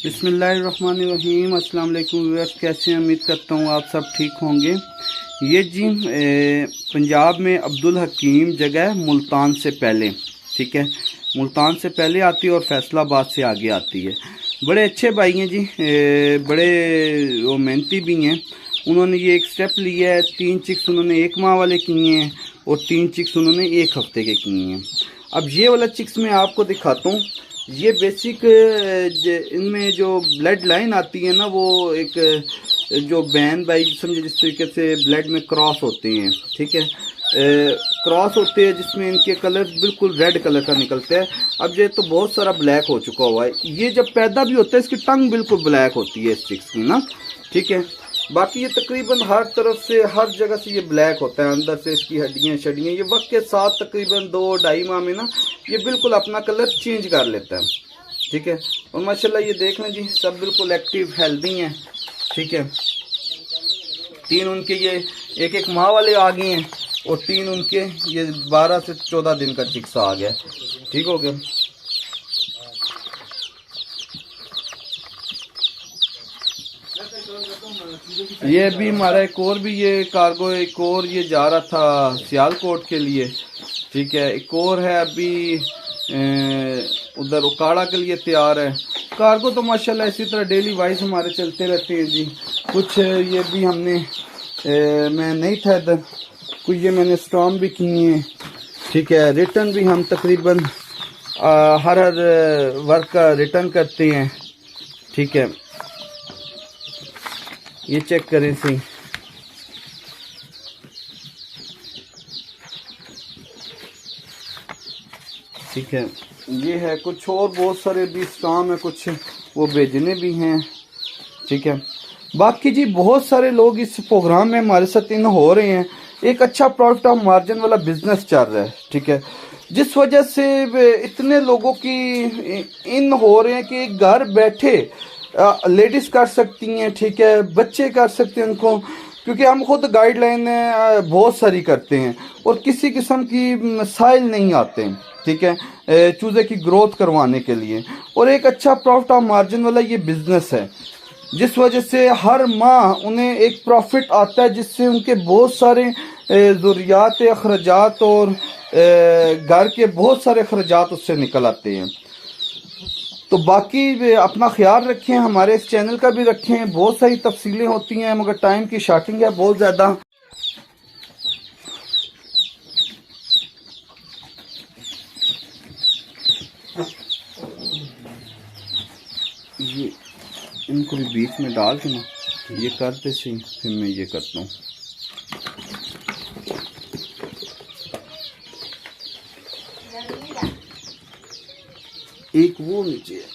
बिस्मिल्लाहिर्रहमानिर्रहीम। अस्सलाम वालेकुम व्यूअर्स, कैसे हैं? उम्मीद करता हूँ आप सब ठीक होंगे। ये जी पंजाब में अब्दुल हकीम जगह है मुल्तान से पहले, ठीक है। मुल्तान से पहले आती है और फैसलाबाद से आगे आती है। बड़े अच्छे भाई हैं जी, बड़े वो मेहनती भी हैं। उन्होंने ये एक स्टेप लिया है। 3 चिक्स उन्होंने 1 माह वाले किए हैं और 3 चिक्स उन्होंने 1 हफ्ते के किए हैं। अब ये वाला चिक्स मैं आपको दिखाता हूँ। ये बेसिक इनमें जो ब्लड लाइन आती है ना, वो एक जो बैन बाई समझे जिस तरीके से ब्लड में क्रॉस होते हैं, ठीक है। क्रॉस होते हैं जिसमें इनके कलर बिल्कुल रेड कलर का निकलता है। अब ये तो बहुत सारा ब्लैक हो चुका हुआ है। ये जब पैदा भी होता है इसकी टंग बिल्कुल ब्लैक होती है इस चिक्स की ना, ठीक है। बाकी ये तकरीबन हर तरफ से हर जगह से ये ब्लैक होता है। अंदर से इसकी हड्डियाँ शड्डियाँ ये वक्त के साथ तकरीबन 2-2.5 माह में ना ये बिल्कुल अपना कलर चेंज कर लेता है, ठीक है। और माशाल्लाह ये देख लें जी, सब बिल्कुल एक्टिव हेल्दी हैं, ठीक है। 3 उनके ये 1-1 माह वाले आ गए हैं और 3 उनके ये 12 से 14 दिन का चिक्स आ गया, ठीक हो गया। ये भी हमारा एक और भी ये कार्गो, एक और ये जा रहा था सियालकोट के लिए, ठीक है। एक और है अभी उधर उकाड़ा के लिए तैयार है। कार्गो तो माशाल्लाह इसी तरह डेली वाइज हमारे चलते रहते हैं जी। कुछ ये भी हमने मैं नहीं था इधर, कुछ ये मैंने स्टॉम भी किए हैं, ठीक है। रिटर्न भी हम तकरीबन हर वर्क का रिटर्न करते हैं, ठीक है। ये चेक करें सी, ठीक है। ये है कुछ और बहुत सारे भी स्टाम है, कुछ वो भेजने भी हैं, ठीक है। बाकी जी बहुत सारे लोग इस प्रोग्राम में हमारे साथ इन हो रहे हैं। एक अच्छा प्रॉफिट ऑफ मार्जिन वाला बिजनेस चल रहा है, ठीक है। जिस वजह से इतने लोगों की इन हो रहे हैं कि घर बैठे लेडीज कर सकती हैं, ठीक है। बच्चे कर सकते हैं उनको, क्योंकि हम खुद गाइडलाइन बहुत सारी करते हैं और किसी किस्म की मसाइल नहीं आते हैं, ठीक है, चूज़े की ग्रोथ करवाने के लिए। और एक अच्छा प्रॉफिट ऑफ मार्जिन वाला ये बिजनेस है, जिस वजह से हर माह उन्हें एक प्रॉफिट आता है, जिससे उनके बहुत सारे ज़रूरियात अखराजात और घर के बहुत सारे अखराजात उससे निकल आते हैं। तो बाकी अपना ख्याल रखें, हमारे इस चैनल का भी रखें। बहुत सारी तफसीलें होती हैं मगर टाइम की शॉर्टिंग है बहुत ज़्यादा। ये इनको भी बीच में डाल के ना ये करते से फिर मैं ये करता हूँ। एक वो नीचे है।